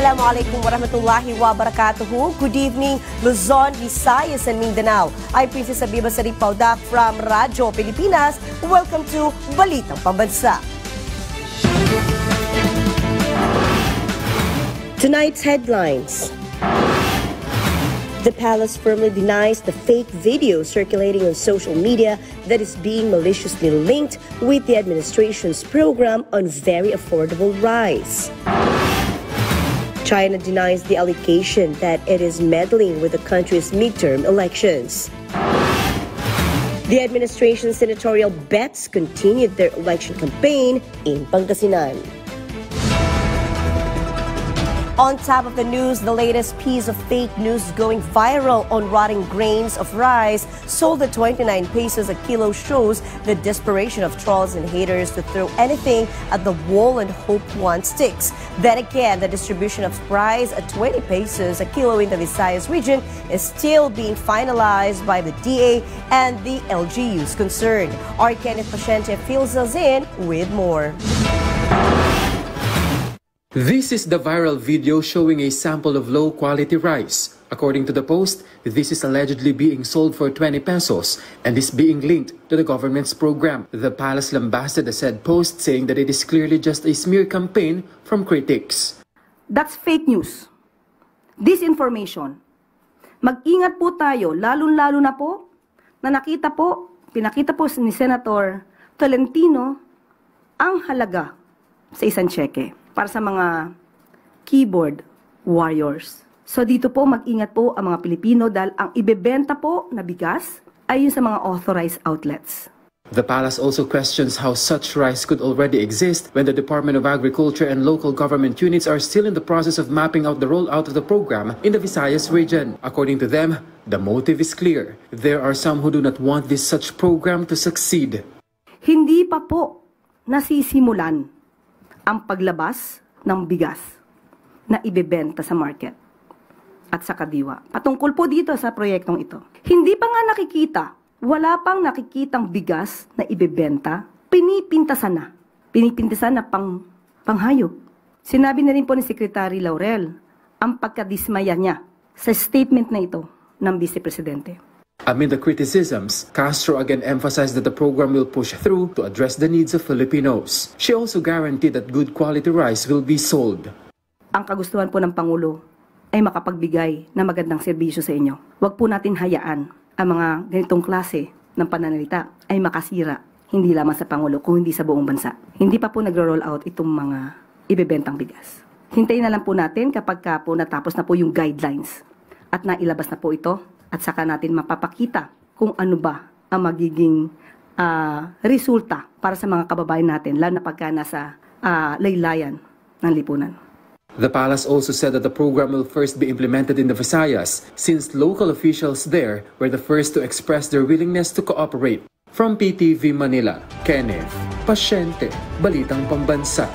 Assalamualaikum warahmatullahi wabarakatuh. Good evening, Luzon, Visayas, and Mindanao. I'm Princess Abiba Saripaudak from Radyo Pilipinas. Welcome to Balitang Pambansa. Tonight's headlines. The palace firmly denies the fake video circulating on social media that is being maliciously linked with the administration's program on very affordable rice. China denies the allegation that it is meddling with the country's midterm elections. The administration's senatorial bets continued their election campaign in Pangasinan. On top of the news, the latest piece of fake news going viral on rotting grains of rice sold at 29 pesos a kilo shows the desperation of trolls and haters to throw anything at the wall and hope one sticks. Then again, the distribution of rice at 20 pesos a kilo in the Visayas region is still being finalized by the DA and the LGUs concerned. Our Kenneth Paciente fills us in with more. This is the viral video showing a sample of low-quality rice. According to the post, this is allegedly being sold for 20 pesos and is being linked to the government's program. The palace lambasted the said post, saying that it is clearly just a smear campaign from critics. That's fake news. Disinformation. Mag-ingat po tayo, lalo-lalo na po, na pinakita po ni Senator Tolentino ang halaga sa isang cheque para sa mga keyboard warriors. So dito po mag-ingat po ang mga Pilipino dahil ang ibebenta po na bigas ay yun sa mga authorized outlets. The palace also questions how such rice could already exist when the Department of Agriculture and local government units are still in the process of mapping out the rollout of the program in the Visayas region. According to them, the motive is clear. There are some who do not want this such program to succeed. Hindi pa po nasisimulan ang paglabas ng bigas na ibebenta sa market at sa kadiwa. Patungkol po dito sa proyektong ito. Hindi pa nga nakikita, wala pang nakikitang bigas na ibebenta, pinipintasan na. Pinipintasan na panghayop. Sinabi na rin po ni Secretary Laurel ang pagkadismaya niya sa statement na ito ng Vice Presidente. Amid the criticisms, Castro again emphasized that the program will push through to address the needs of Filipinos. She also guaranteed that good quality rice will be sold. Ang kagustuhan po ng Pangulo ay makapagbigay ng magandang serbisyo sa inyo. Huwag po natin hayaan ang mga ganitong klase ng pananalita ay makasira, hindi lamang sa Pangulo, kung hindi sa buong bansa. Hindi pa po nagro-roll out itong mga ibebentang bigas. Hintayin na lang po natin kapag po natapos na po yung guidelines at nailabas na po ito. At saka natin mapapakita kung ano ba ang magiging resulta para sa mga kababayan natin, lalo na pagka nasa laylayan ng lipunan. The palace also said that the program will first be implemented in the Visayas, since local officials there were the first to express their willingness to cooperate. From PTV Manila, Kenneth Paciente, Balitang Pambansa.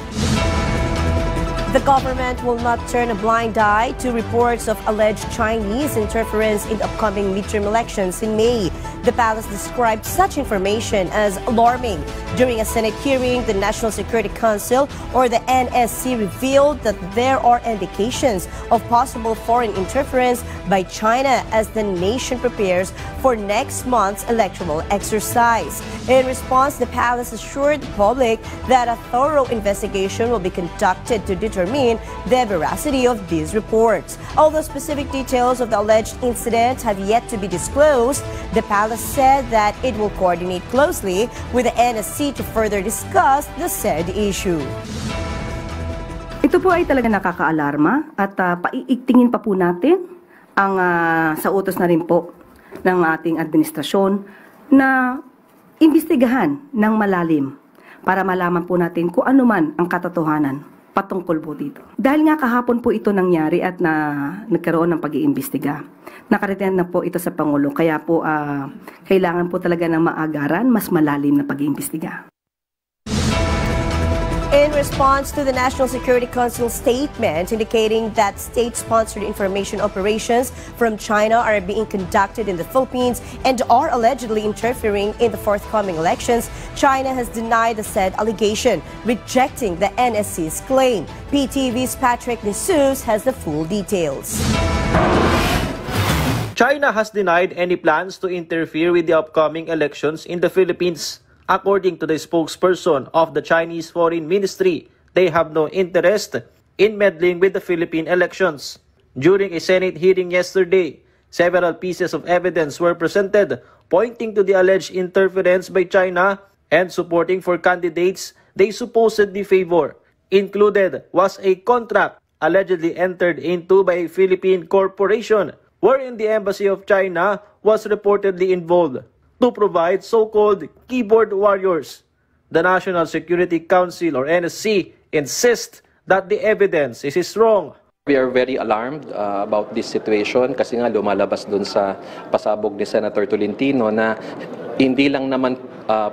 The government will not turn a blind eye to reports of alleged Chinese interference in the upcoming midterm elections in May. The palace described such information as alarming. During a Senate hearing, the National Security Council, or the NSC, revealed that there are indications of possible foreign interference by China as the nation prepares for next month's electoral exercise. In response, the palace assured the public that a thorough investigation will be conducted to determine the veracity of these reports. Although specific details of the alleged incident have yet to be disclosed, the palace said that it will coordinate closely with the NSC to further discuss the said issue. Ito po ay talaga nakakaalarma at paiigtingin pa po natin ang sa utos na rin po ng ating administrasyon na imbestigahan ng malalim para malaman po natin kung ano man ang katotohanan patungkol po dito. Dahil nga kahapon po ito nangyari at nagkaroon ng pag-iimbestiga. Nakarating na po ito sa Pangulo, kaya po kailangan po talaga ng maagaran, mas malalim na pag-iimbestiga. In response to the National Security Council statement indicating that state-sponsored information operations from China are being conducted in the Philippines and are allegedly interfering in the forthcoming elections, China has denied the said allegation, rejecting the NSC's claim. PTV's Patrick Nisus has the full details. China has denied any plans to interfere with the upcoming elections in the Philippines. According to the spokesperson of the Chinese Foreign Ministry, they have no interest in meddling with the Philippine elections. During a Senate hearing yesterday, several pieces of evidence were presented pointing to the alleged interference by China and supporting for candidates they supposedly favor. Included was a contract allegedly entered into by a Philippine corporation wherein the Embassy of China was reportedly involved to provide so-called keyboard warriors. The National Security Council or NSC insists that the evidence is wrong. We are very alarmed about this situation kasi nga lumalabas dun sa pasabog ni Senator Tolentino na hindi lang naman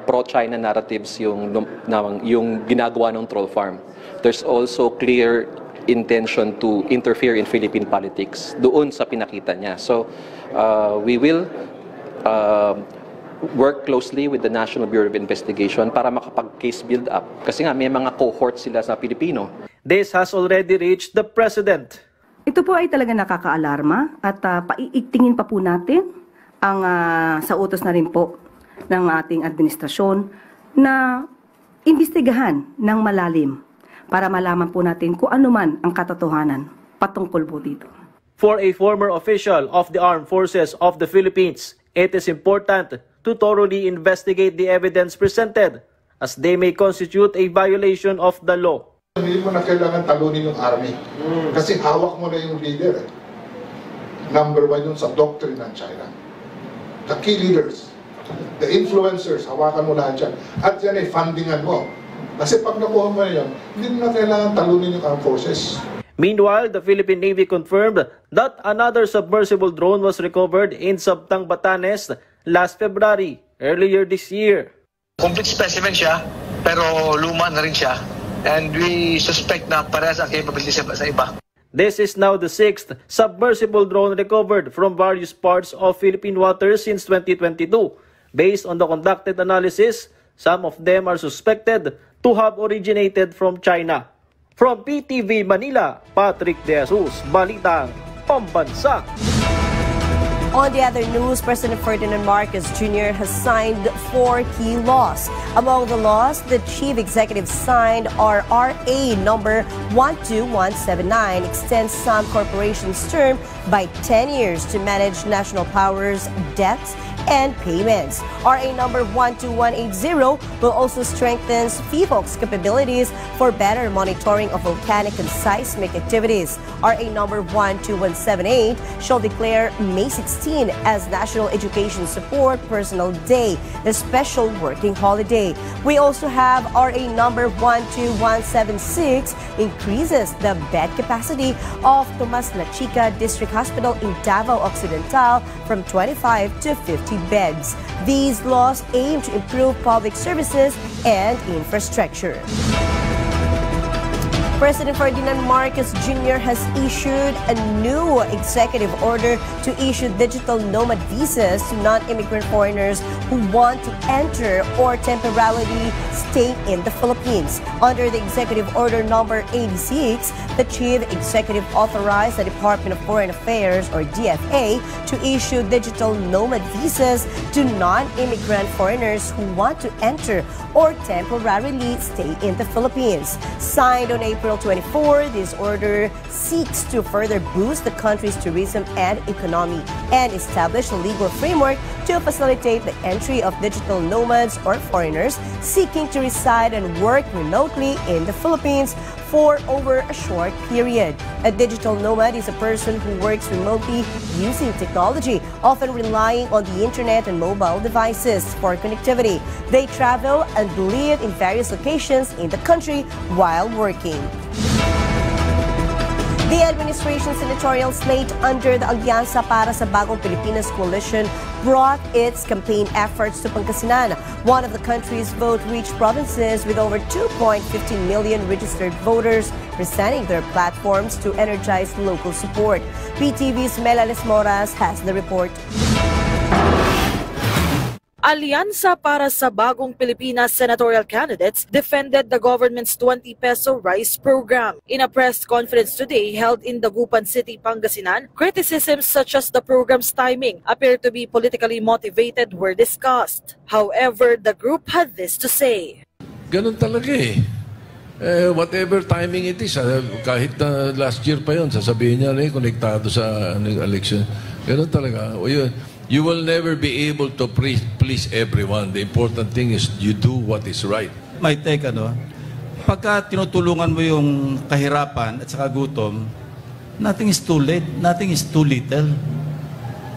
pro-China narratives yung ginagawa ng troll farm. There's also clear intention to interfere in Philippine politics doon sa pinakita niya. So we will work closely with the National Bureau of Investigation para makapag-case build up. Kasi nga may mga cohort sila sa Pilipino. This has already reached the President. Ito po ay talaga nakakaalarma at paiigtingin pa po natin ang sa utos na rin po ng ating administrasyon na imbestigahan ng malalim para malaman po natin kung ano man ang katotohanan patungkol po dito. For a former official of the Armed Forces of the Philippines, it is important to thoroughly investigate the evidence presented as they may constitute a violation of the law. Hindi mo na kailangan talunin yung army kasi hawak mo na yung leader. Number 1 yun sa doctrine ng China. The key leaders, the influencers, hawakan mo lahat yan. At yan ay fundingan mo. Kasi pag nakuha mo na yan, hindi mo na kailangan talunin yung armed forces. Meanwhile, the Philippine Navy confirmed that another submersible drone was recovered in Sabtang, Batanes last February, earlier this year. Complete specimen siya, pero luma na rin siya. And we suspect na parehas ang capability sa iba. This is now the 6th submersible drone recovered from various parts of Philippine waters since 2022. Based on the conducted analysis, some of them are suspected to have originated from China. From PTV Manila, Patrick De Jesus, Balitang Pambansa. On the other news, President Ferdinand Marcos Jr. has signed 4 key laws. Among the laws the Chief Executive signed are RA number 12179, extends some corporations' term by 10 years to manage national powers, debts, and payments. RA number 12180 will also strengthen FIVOC's capabilities for better monitoring of volcanic and seismic activities. RA number 12178 shall declare May 16 as National Education Support Personal Day, the special working holiday. We also have RA number 12176 increases the bed capacity of Tomas La Chica District Hospital in Davao Occidental from 25 to 50 beds. These laws aim to improve public services and infrastructure. President Ferdinand Marcos Jr. has issued a new executive order to issue digital nomad visas to non-immigrant foreigners who want to enter or temporarily stay in the Philippines. Under the Executive Order number 86, the Chief Executive authorized the Department of Foreign Affairs or DFA to issue digital nomad visas to non-immigrant foreigners who want to enter or temporarily stay in the Philippines. Signed on April 24, this order seeks to further boost the country's tourism and economy and establish a legal framework to facilitate the entry of digital nomads or foreigners seeking to reside and work remotely in the Philippines for over a short period. A digital nomad is a person who works remotely using technology, often relying on the internet and mobile devices for connectivity. They travel and live in various locations in the country while working. The administration's senatorial slate under the Alyansa para sa Bagong Pilipinas coalition brought its campaign efforts to Pangasinan, one of the country's vote-rich provinces with over 2.15 million registered voters presenting their platforms to energize local support. PTV's Melales Moras has the report. Alyansa para sa Bagong Pilipinas senatorial candidates defended the government's 20 peso rice program. In a press conference today held in Dagupan City, Pangasinan, criticisms such as the program's timing appear to be politically motivated were discussed. However, the group had this to say. Ganun talaga eh. Whatever timing it is, kahit last year pa yun, sasabihin niya rin, konektado sa election. Ganun talaga. You will never be able to please everyone. The important thing is you do what is right. My take, pagka tinutulungan mo yung kahirapan at saka gutom, nothing is too late, nothing is too little.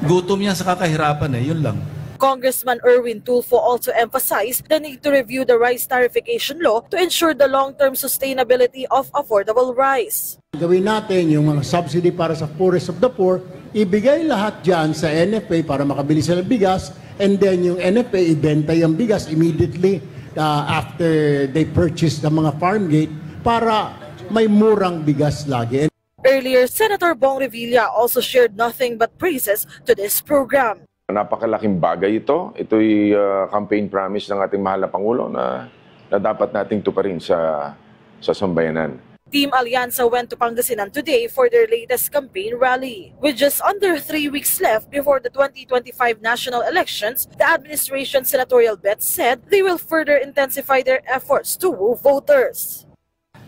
Gutom yan sa kakahirapan yun lang. Congressman Erwin Tulfo also emphasized the need to review the rice tariffication law to ensure the long-term sustainability of affordable rice. Gawin natin yung mga subsidy para sa poorest of the poor, ibigay lahat dyan sa NFA para makabili sila bigas, and then yung NFA ibenta yung bigas immediately after they purchase the mga farm gate para may murang bigas lagi. Earlier, Senator Bong Revilla also shared nothing but praises to this program. Napakalaking bagay ito. Ito'y campaign promise ng ating mahal na Pangulo na dapat nating tuparin sa sambayanan. Team Alyansa went to Pangasinan today for their latest campaign rally. With just under 3 weeks left before the 2025 national elections, the administration's senatorial bet said they will further intensify their efforts to woo voters.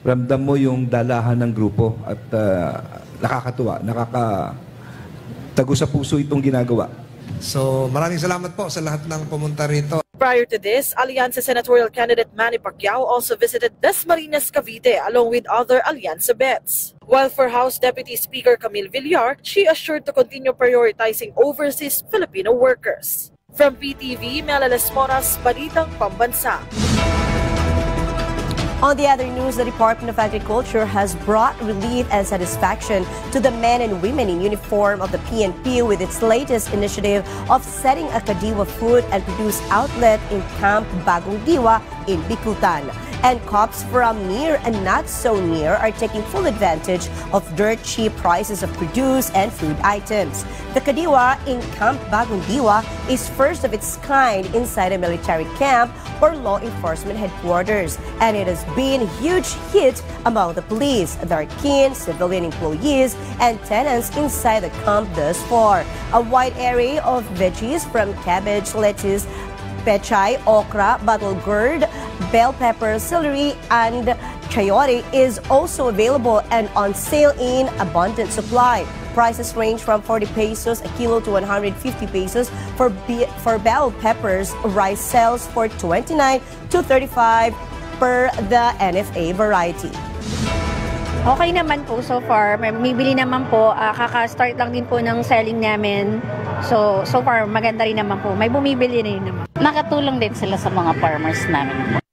Ramdam mo yung dalahan ng grupo at nakakatuwa, nakakatago sa puso itong ginagawa. So maraming salamat po sa lahat ng pumunta rito. Prior to this, Alyansa senatorial candidate Manny Pacquiao also visited Dasmariñas, Cavite along with other Alyansa bets. While for House Deputy Speaker Camille Villar, she assured to continue prioritizing overseas Filipino workers. From PTV, Melales Moras, Balitang Pambansa. On the other news, the Department of Agriculture has brought relief and satisfaction to the men and women in uniform of the PNP with its latest initiative of setting a Kadiwa food and produce outlet in Camp Bagong Diwa in Bicutan. And cops from near and not so near are taking full advantage of dirt cheap prices of produce and food items. The Kadiwa in Camp Bagong Diwa is first of its kind inside a military camp or law enforcement headquarters, and it has been a huge hit among the police, their keen civilian employees, and tenants inside the camp thus far. A wide array of veggies from cabbage, lettuce, pechay, okra, bottle gourd, bell pepper, celery, and chayote is also available and on sale in abundant supply. Prices range from 40 pesos a kilo to 150 pesos for bell peppers. Rice sells for 29 to 35 per the NFA variety. Okay naman po so far. May bili naman po. Kaka-start lang din po ng selling namin. So far maganda rin naman po. May bumibili rin naman. Nakatulong din sila sa mga farmers namin.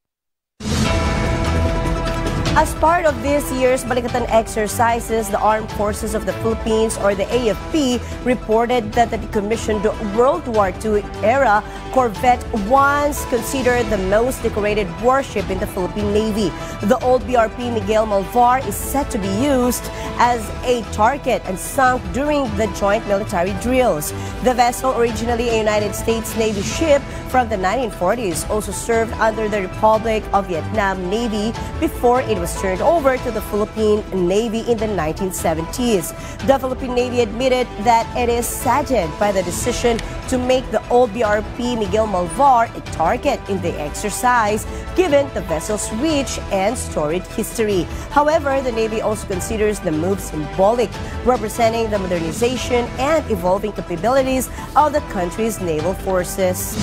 As part of this year's Balikatan exercises, the Armed Forces of the Philippines, or the AFP, reported that the decommissioned World War II era corvette once considered the most decorated warship in the Philippine Navy. The old BRP Miguel Malvar is set to be used as a target and sunk during the joint military drills. The vessel, originally a United States Navy ship from the 1940s, also served under the Republic of Vietnam Navy before it was turned over to the Philippine Navy in the 1970s. The Philippine Navy admitted that it is saddened by the decision to make the old BRP Miguel Malvar a target in the exercise, given the vessel's rich and storied history. However, the Navy also considers the move symbolic, representing the modernization and evolving capabilities of the country's naval forces.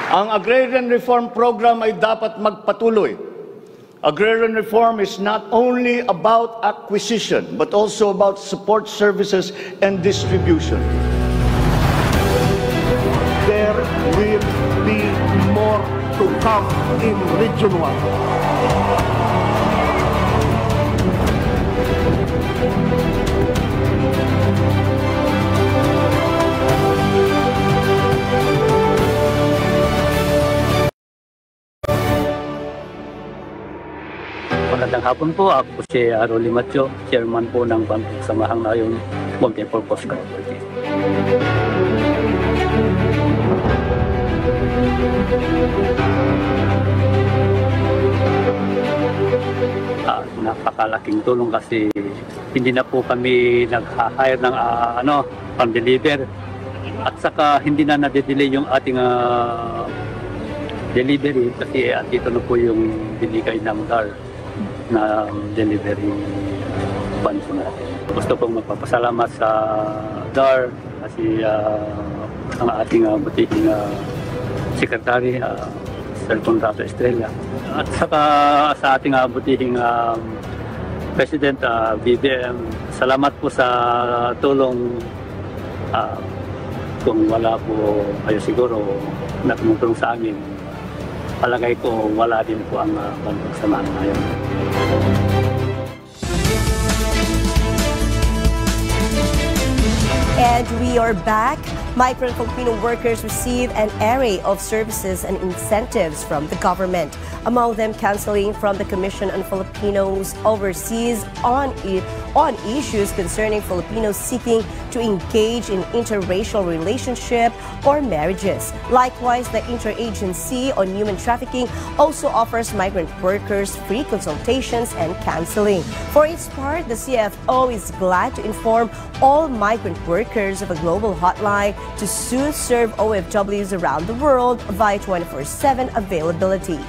Ang agrarian reform program ay dapat magpatuloy. Agrarian reform is not only about acquisition, but also about support services and distribution. There will be more to come in Region 1. hapon po, ako po si Rolly Macho, chairman po ng Bantog Samahang Nayon Multipurpose Cooperative. Napakalaking tulong kasi hindi na po kami nag-hire ng pang-deliver at saka hindi na nade-delay yung ating delivery kasi dito na po yung binigay ng DAR na delivery funds natin. Gusto pong magpapasalamat sa DAR kasi ang ating butihing secretary, Sir Conrado Estrella. At saka sa ating butihing President BBM, salamat po sa tulong. Kung wala po kayo siguro na tumutulong sa amin, palagay ko wala din po ang Bantog Samahang Nayon. And we are back. Migrant Filipino workers receive an array of services and incentives from the government. Among them, counseling from the Commission on Filipinos Overseas on issues concerning Filipinos seeking to engage in interracial relationship or marriages. Likewise, the Interagency on Human Trafficking also offers migrant workers free consultations and counseling. For its part, the CFO is glad to inform all migrant workers of a global hotline to soon serve OFWs around the world via 24/7 availability.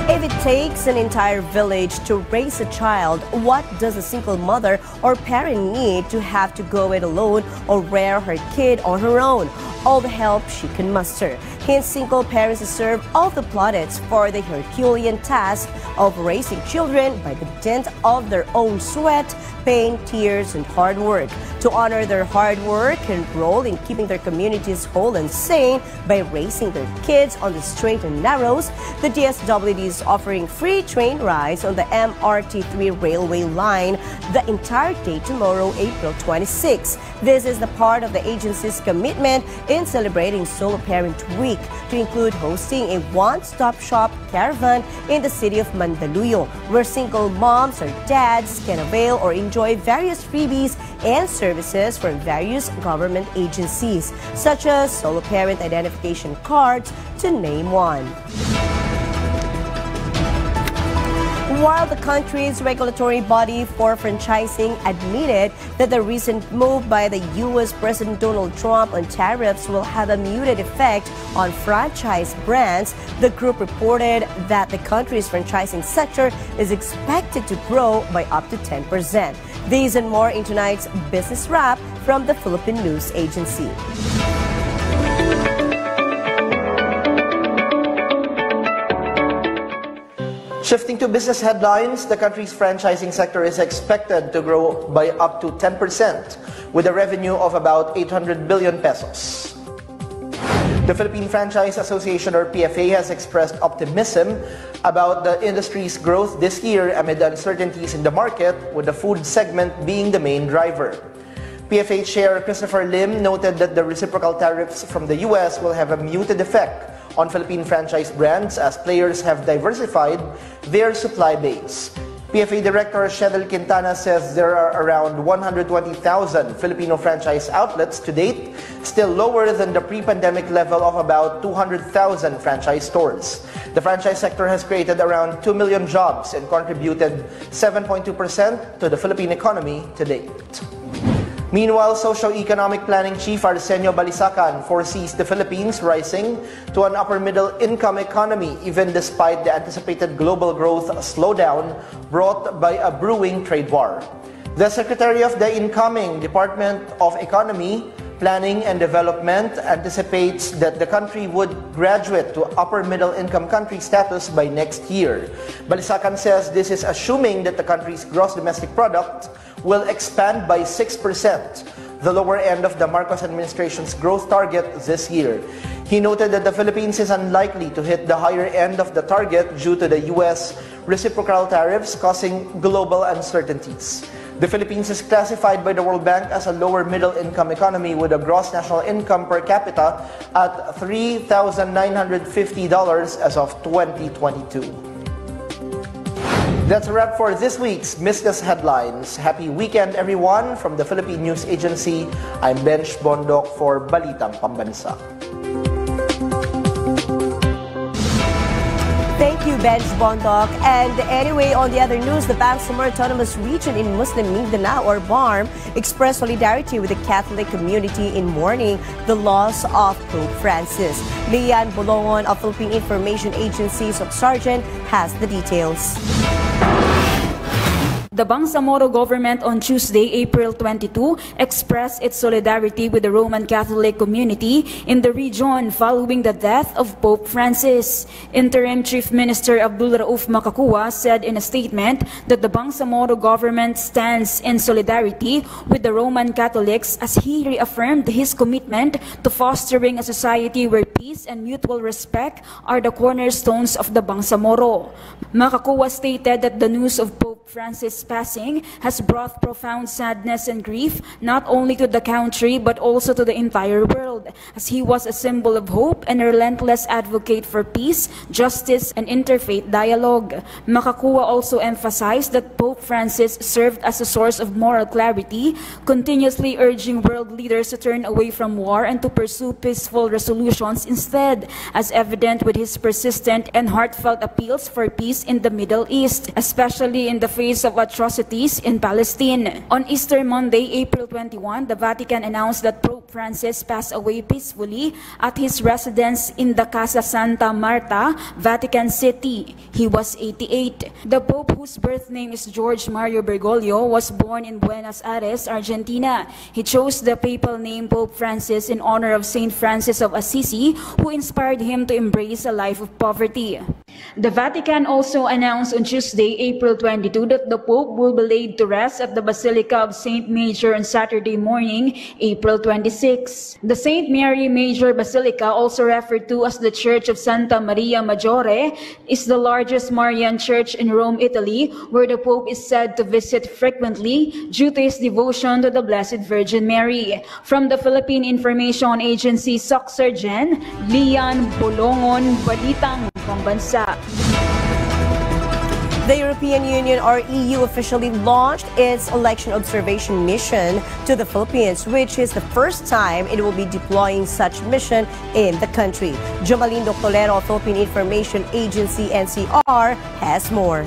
If it takes an entire village to raise a child, what does a single mother or parent need to have to go it alone or rear her kid on her own? All the help she can muster. Hence, single parents deserve all the plaudits for the Herculean task of raising children by the dint of their own sweat, pain, tears, and hard work. To honor their hard work and role in keeping their communities whole and sane by raising their kids on the straight and narrows, the DSWD is offering free train rides on the MRT3 railway line the entire day tomorrow, April 26. This is the part of the agency's commitment in celebrating Solo Parent Week to include hosting a one-stop shop caravan in the city of Mandaluyong, where single moms or dads can avail or enjoy various freebies and services from various government agencies, such as Solo Parent Identification Cards, to name one. While the country's regulatory body for franchising admitted that the recent move by the U.S. President Donald Trump on tariffs will have a muted effect on franchise brands, the group reported that the country's franchising sector is expected to grow by up to 10%. These and more in tonight's Business Wrap from the Philippine News Agency. Shifting to business headlines, the country's franchising sector is expected to grow by up to 10% with a revenue of about 800 billion pesos. The Philippine Franchise Association, or PFA, has expressed optimism about the industry's growth this year amid uncertainties in the market, with the food segment being the main driver. PFA Chair Christopher Lim noted that the reciprocal tariffs from the U.S. will have a muted effect on Philippine franchise brands as players have diversified their supply base. PFA Director Shedel Quintana says there are around 120,000 Filipino franchise outlets to date, still lower than the pre-pandemic level of about 200,000 franchise stores. The franchise sector has created around 2 million jobs and contributed 7.2% to the Philippine economy to date. Meanwhile, Socio-Economic Planning Chief Arsenio Balisacan foresees the Philippines rising to an upper-middle income economy even despite the anticipated global growth slowdown brought by a brewing trade war. The Secretary of the incoming Department of Economy, Planning and Development anticipates that the country would graduate to upper-middle income country status by next year. Balisacan says this is assuming that the country's gross domestic product will expand by 6%, the lower end of the Marcos administration's growth target this year. He noted that the Philippines is unlikely to hit the higher end of the target due to the U.S. reciprocal tariffs causing global uncertainties. The Philippines is classified by the World Bank as a lower middle income economy with a gross national income per capita at $3,950 as of 2022. That's a wrap for this week's Miskas Headlines. Happy weekend, everyone. From the Philippine News Agency, I'm Benj Bondok for Balitang Pambansa. Thank you, Benj Bondok. And anyway, on the other news, the Bangsamoro Autonomous Region in Muslim Mindanao, or BARM, expressed solidarity with the Catholic community in mourning the loss of Pope Francis. Lian Bolongon of Philippine Information Agency Sergeant has the details. The Bangsamoro government on Tuesday, April 22, expressed its solidarity with the Roman Catholic community in the region following the death of Pope Francis. Interim Chief Minister Abdul Rauf Makakua said in a statement that the Bangsamoro government stands in solidarity with the Roman Catholics as he reaffirmed his commitment to fostering a society where peace and mutual respect are the cornerstones of the Bangsamoro. Makakua stated that the news of Pope Francis' passing has brought profound sadness and grief not only to the country but also to the entire world, as he was a symbol of hope and a relentless advocate for peace, justice, and interfaith dialogue. Makakua also emphasized that Pope Francis served as a source of moral clarity, continuously urging world leaders to turn away from war and to pursue peaceful resolutions instead, as evident with his persistent and heartfelt appeals for peace in the Middle East, especially in the face of atrocities in Palestine. On Easter Monday, April 21, the Vatican announced that Pope Francis passed away peacefully at his residence in the Casa Santa Marta, Vatican City. He was 88. The Pope, whose birth name is George Mario Bergoglio, was born in Buenos Aires, Argentina. He chose the papal name Pope Francis in honor of Saint Francis of Assisi, who inspired him to embrace a life of poverty. The Vatican also announced on Tuesday, April 22, that the Pope will be laid to rest at the Basilica of St. Major on Saturday morning, April 26. The St. Mary Major Basilica, also referred to as the Church of Santa Maria Maggiore, is the largest Marian church in Rome, Italy, where the Pope is said to visit frequently due to his devotion to the Blessed Virgin Mary. From the Philippine Information Agency, Sergeant Lian Bolongon, Balitang Pambansa. The European Union, or EU, officially launched its election observation mission to the Philippines, which is the first time it will be deploying such mission in the country. Jomalyn Doctolero of Philippine Information Agency, NCR, has more.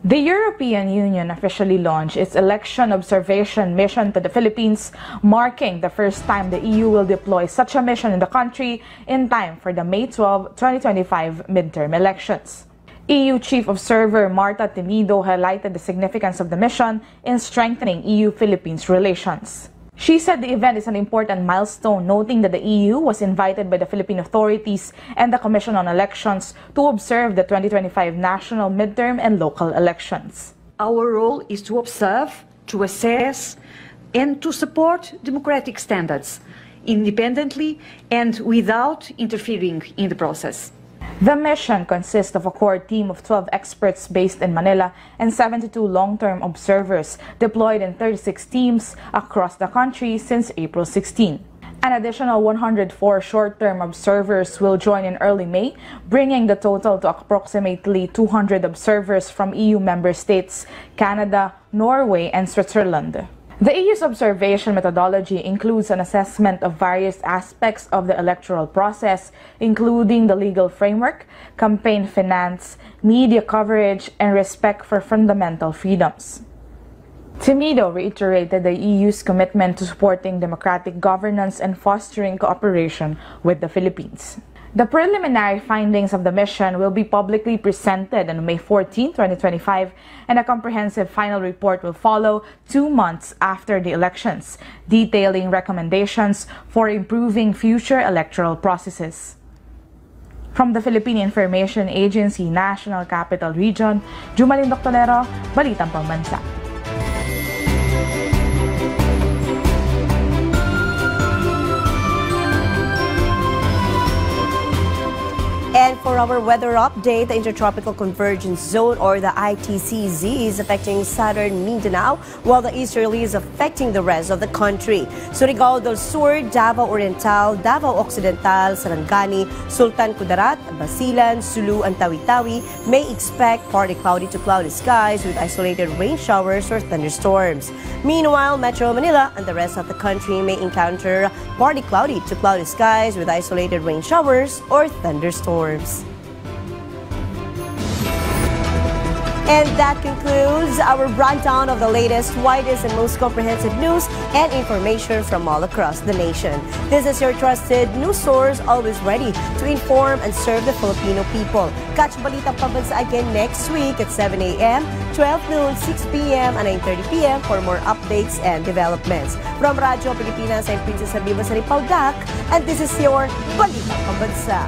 The European Union officially launched its election observation mission to the Philippines, marking the first time the EU will deploy such a mission in the country in time for the May 12, 2025 midterm elections. EU Chief Observer Marta Temido highlighted the significance of the mission in strengthening EU-Philippines relations. She said the event is an important milestone, noting that the EU was invited by the Philippine authorities and the Commission on Elections to observe the 2025 national, midterm, and local elections. Our role is to observe, to assess, and to support democratic standards, independently and without interfering in the process. The mission consists of a core team of 12 experts based in Manila and 72 long-term observers deployed in 36 teams across the country since April 16. An additional 104 short-term observers will join in early May, bringing the total to approximately 200 observers from EU member states, Canada, Norway, and Switzerland. The EU's observation methodology includes an assessment of various aspects of the electoral process, including the legal framework, campaign finance, media coverage, and respect for fundamental freedoms. Temido reiterated the EU's commitment to supporting democratic governance and fostering cooperation with the Philippines. The preliminary findings of the mission will be publicly presented on May 14, 2025, and a comprehensive final report will follow 2 months after the elections, detailing recommendations for improving future electoral processes. From the Philippine Information Agency National Capital Region, Jomalyn Doctolero, Balitang Pambansa. And for our weather update, the Intertropical Convergence Zone or the ITCZ is affecting southern Mindanao while the easterly is affecting the rest of the country. Surigao del Sur, Davao Oriental, Davao Occidental, Sarangani, Sultan Kudarat, Basilan, Sulu, and Tawi-Tawi may expect partly cloudy to cloudy skies with isolated rain showers or thunderstorms. Meanwhile, Metro Manila and the rest of the country may encounter partly cloudy to cloudy skies with isolated rain showers or thunderstorms. And that concludes our rundown of the latest, widest, and most comprehensive news and information from all across the nation. This is your trusted news source, always ready to inform and serve the Filipino people. Catch Balitang Pambansa again next week at 7 a.m., 12 noon, 6 p.m., and 9:30 p.m. for more updates and developments. From Radyo Pilipinas, I'm Princess Habiba Saripaudak, and this is your Balitang Pambansa.